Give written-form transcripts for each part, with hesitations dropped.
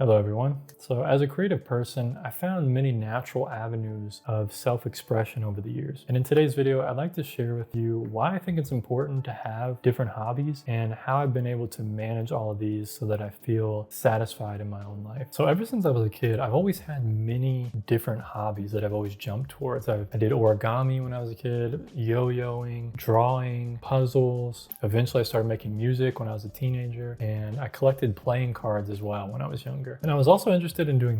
Hello, everyone. So, as a creative person, I found many natural avenues of self expression over the years. And in today's video, I'd like to share with you why I think it's important to have different hobbies and how I've been able to manage all of these so that I feel satisfied in my own life. So, ever since I was a kid, I've always had many different hobbies that I've always jumped towards. I did origami when I was a kid, yo yoing, drawing, puzzles. Eventually, I started making music when I was a teenager, and I collected playing cards as well when I was younger. And I was also interested in doing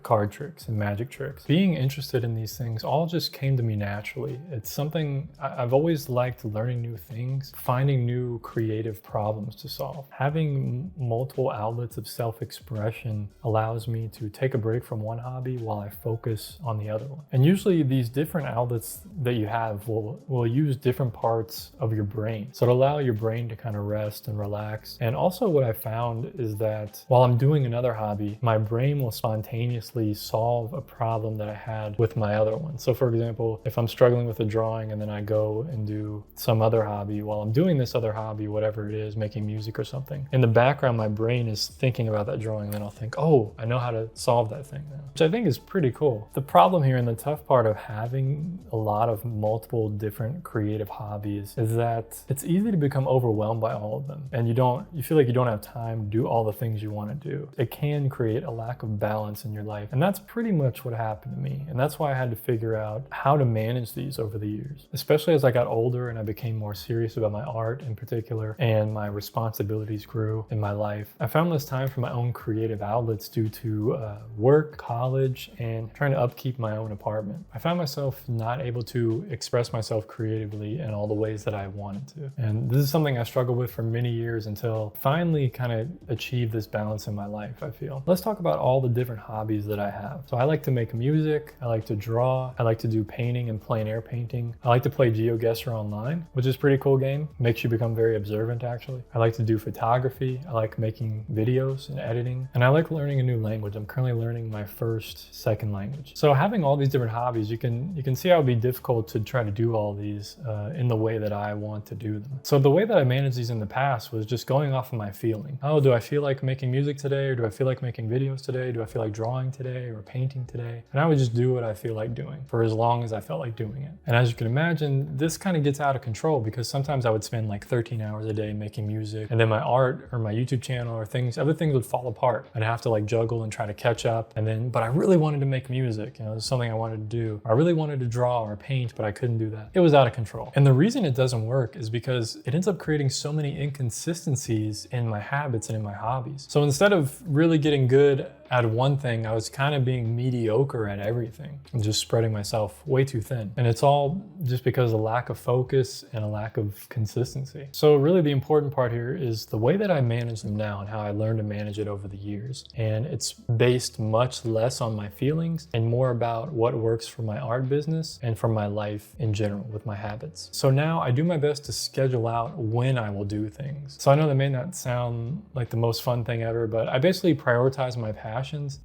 card tricks and magic tricks. Being interested in these things all just came to me naturally. It's something I've always liked, learning new things, finding new creative problems to solve. Having multiple outlets of self-expression allows me to take a break from one hobby while I focus on the other one. And usually these different outlets that you have will use different parts of your brain. So to allow your brain to kind of rest and relax. And also what I found is that while I'm doing another hobby, my brain will spontaneously solve a problem that I had with my other one. So for example, if I'm struggling with a drawing and then I go and do some other hobby while I'm doing this other hobby, whatever it is, making music or something, in the background, my brain is thinking about that drawing. And then I'll think, oh, I know how to solve that thing now, which I think is pretty cool. The problem here and the tough part of having a lot of multiple different creative hobbies is that it's easy to become overwhelmed by all of them. And you feel like you don't have time to do all the things you want to do. It can create a lack of balance in your life. And that's pretty much what happened to me. And that's why I had to figure out how to manage these over the years, especially as I got older and I became more serious about my art in particular, and my responsibilities grew in my life. I found less time for my own creative outlets due to work, college, and trying to upkeep my own apartment. I found myself not able to express myself creatively in all the ways that I wanted to. And this is something I struggled with for many years until finally kind of achieved this balance in my life, I feel. Let's talk about all the different hobbies that I have. So I like to make music, I like to draw, I like to do painting and plein air painting. I like to play GeoGuessr online, which is a pretty cool game. Makes you become very observant, actually. I like to do photography. I like making videos and editing. And I like learning a new language. I'm currently learning my first second language. So having all these different hobbies, you can see how it would be difficult to try to do all these in the way that I want to do them. So the way that I managed these in the past was just going off of my feeling. Oh, do I feel like making music today, or do I feel like making videos today? Do I feel like drawing today or painting today? And I would just do what I feel like doing for as long as I felt like doing it. And as you can imagine, this kind of gets out of control because sometimes I would spend like 13 hours a day making music, and then my art or my YouTube channel or other things would fall apart. I'd have to like juggle and try to catch up. But I really wanted to make music. It was something I wanted to do. I really wanted to draw or paint, but I couldn't do that. It was out of control. And the reason it doesn't work is because it ends up creating so many inconsistencies in my habits and in my hobbies. So instead of really getting good at one thing, I was kind of being mediocre at everything and just spreading myself way too thin. And it's all just because of a lack of focus and a lack of consistency. So really the important part here is the way that I manage them now and how I learned to manage it over the years. And it's based much less on my feelings and more about what works for my art business and for my life in general with my habits. So now I do my best to schedule out when I will do things. So I know that may not sound like the most fun thing ever, but I basically prioritize my passions,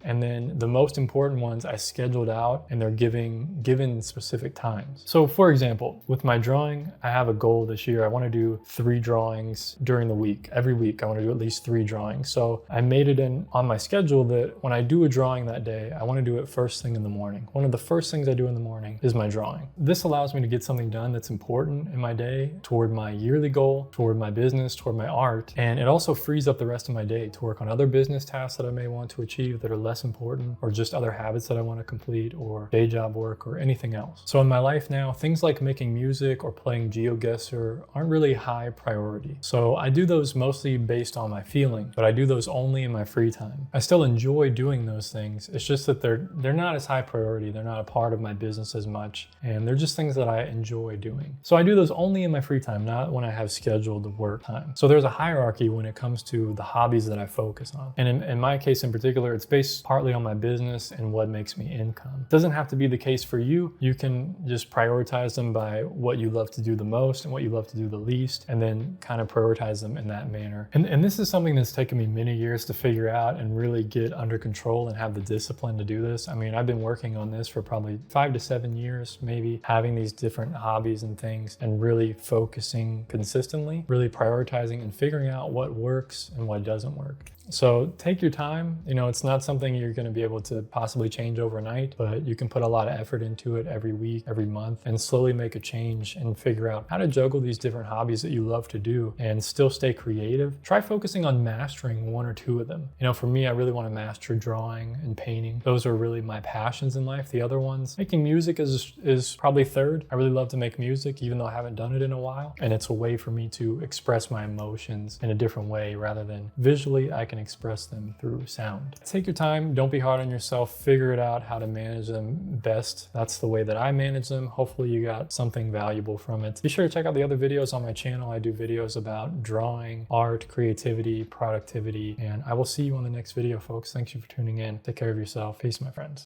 and then the most important ones I scheduled out, and they're given specific times. So for example, with my drawing, I have a goal this year. I want to do 3 drawings during the week. Every week I want to do at least 3 drawings. So I made it in on my schedule that when I do a drawing that day, I want to do it first thing in the morning. One of the first things I do in the morning is my drawing. This allows me to get something done that's important in my day toward my yearly goal, toward my business, toward my art. And it also frees up the rest of my day to work on other business tasks that I may want to achieve that are less important, or just other habits that I want to complete, or day job work, or anything else. So in my life now, things like making music or playing GeoGuessr aren't really high priority. So I do those mostly based on my feeling, but I do those only in my free time. I still enjoy doing those things. It's just that they're not as high priority. They're not a part of my business as much, and they're just things that I enjoy doing. So I do those only in my free time, not when I have scheduled work time. So there's a hierarchy when it comes to the hobbies that I focus on. And in my case in particular, it's based partly on my business and what makes me income. It doesn't have to be the case for you. You can just prioritize them by what you love to do the most and what you love to do the least, and then kind of prioritize them in that manner. And this is something that's taken me many years to figure out and really get under control and have the discipline to do this. I mean, I've been working on this for probably 5 to 7 years, maybe, having these different hobbies and things and really focusing consistently, really prioritizing and figuring out what works and what doesn't work. So take your time. You know, it's not something you're going to be able to possibly change overnight, but you can put a lot of effort into it every week, every month, and slowly make a change and figure out how to juggle these different hobbies that you love to do and still stay creative. Try focusing on mastering one or two of them. You know, for me, I really want to master drawing and painting. Those are really my passions in life. The other ones, making music is probably third. I really love to make music, even though I haven't done it in a while. And it's a way for me to express my emotions in a different way rather than visually. I can express them through sound. Take your time. Don't be hard on yourself. Figure it out how to manage them best. That's the way that I manage them. Hopefully you got something valuable from it. Be sure to check out the other videos on my channel. I do videos about drawing, art, creativity, productivity, and I will see you on the next video, folks. Thanks you for tuning in. Take care of yourself. Peace, my friends.